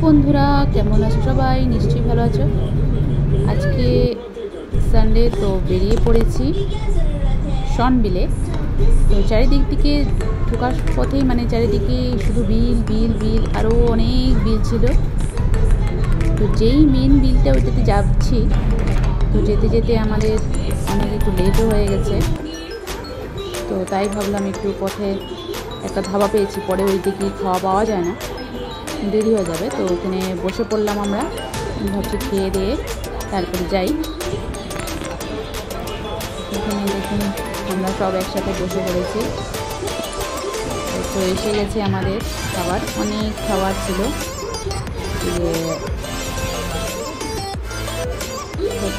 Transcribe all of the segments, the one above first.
বন্ধুরা, কেমন আছো সবাই? নিশ্চয়ই ভালো আছো। আজকে সানডে, তো বেরিয়ে পড়েছি শনবিলে। তো চারিদিক থেকে ঢোকার পথেই চারিদিকে শুধু বিল বিল বিল, আরও অনেক বিল ছিল। তো যেই মেন বিলটা ওইটাতে যাচ্ছি, তো যেতে যেতে আমাদের অনেক একটু লেটও হয়ে গেছে। তো তাই ভাবলাম একটু পথে একটা ধাবা পেয়েছি, পরে ওই দিকে খাওয়া পাওয়া যায় না, দেরি হয়ে যাবে। তো ওখানে বসে পড়লাম আমরা, ভাবছি খেয়ে দিয়ে তারপরে যাই। এখানে দেখুন আমরা সব একসাথে বসে পড়েছি। তো এসে গেছে আমাদের খাবার, অনেক খাবার ছিল।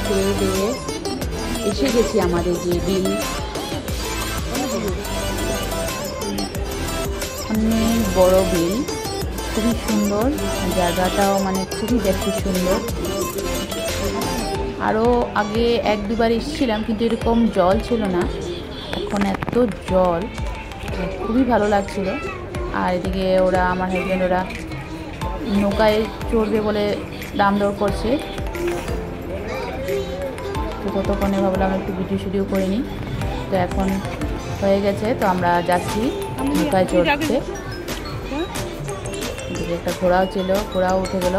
খেয়ে দিয়ে এসে গেছি আমাদের যে বিল, অনেক বড় বিল, খুবই সুন্দর জায়গাটাও, খুবই দেখতে সুন্দর। আরও আগে এক দুবার এসেছিলাম, কিন্তু এরকম জল ছিল না, এখন এত জল, খুবই ভালো লাগছিল। আর এদিকে আমার হাজব্যান্ড ওরা নৌকায় চড়বে বলে দাম দর করছে। তো ততক্ষণে ভাবলাম একটু ভিডিও করে নিই। তো এখন হয়ে গেছে, তো আমরা যাচ্ছি নৌকায় চড়তে। একটা ঘোড়াও ছিল, ঘোড়াও উঠে গেল।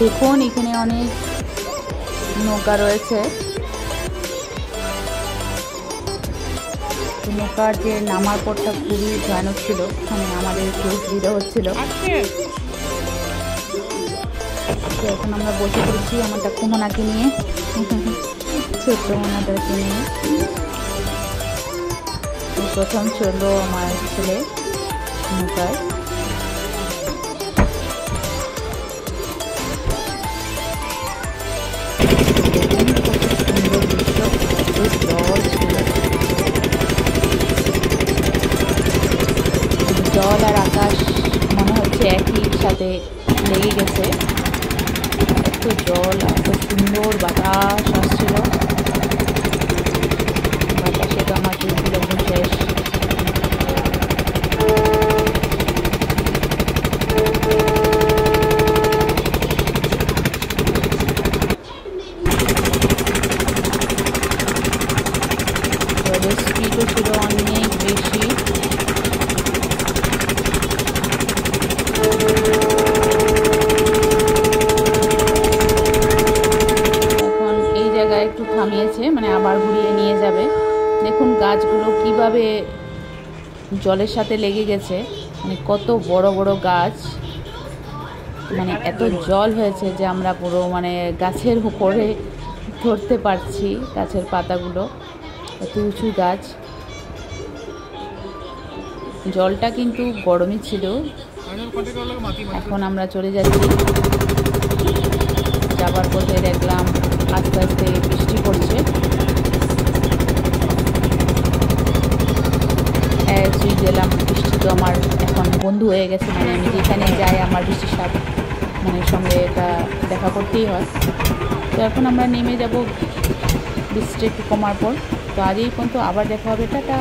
দেখুন এখানে অনেক নৌকা রয়েছে। নৌকার যে নামার পথটা খুবই ভয়ানক ছিল, আমাদের একটু অসুবিধা হচ্ছিল। তো এখন আমরা বসে পড়েছি আমার ঠাকুমোনাকে নিয়ে, ছোট্ট মোনাটাকে নিয়ে। প্রথম চললো আমার ছেলে নৌকায়। জল আর আকাশ মনে হচ্ছে একই সাথে লেগে গেছে, এত জল, এত সুন্দর বাতাস আসছিল। বাতাসে তো আমার চুলগুলো একদম শেষ। জলের স্পিডও ছিল অনেক বেশি। একটু থামিয়েছে, আবার ঘুরিয়ে নিয়ে যাবে। দেখুন গাছগুলো কিভাবে জলের সাথে লেগে গেছে, কত বড় বড় গাছ, এত জল হয়েছে যে আমরা পুরো গাছের উপরে ধরতে পারছি গাছের পাতাগুলো, এত উঁচু গাছ। জলটা কিন্তু গরমই ছিল। এখন আমরা চলে যাচ্ছি, যাবার পথে দেখলাম আস্তে আস্তে বৃষ্টি পড়ছে। গেলাম, বৃষ্টি তো আমার এখন বন্ধু হয়ে গেছে, আমি যেখানে যাই আমার বৃষ্টির সাথ সঙ্গে এটা দেখা করতেই হয়। তো এখন আমরা নেমে যাব বৃষ্টি একটু কমার পর। তো আজ এই পর্যন্ত, আবার দেখা হবে, টাটা।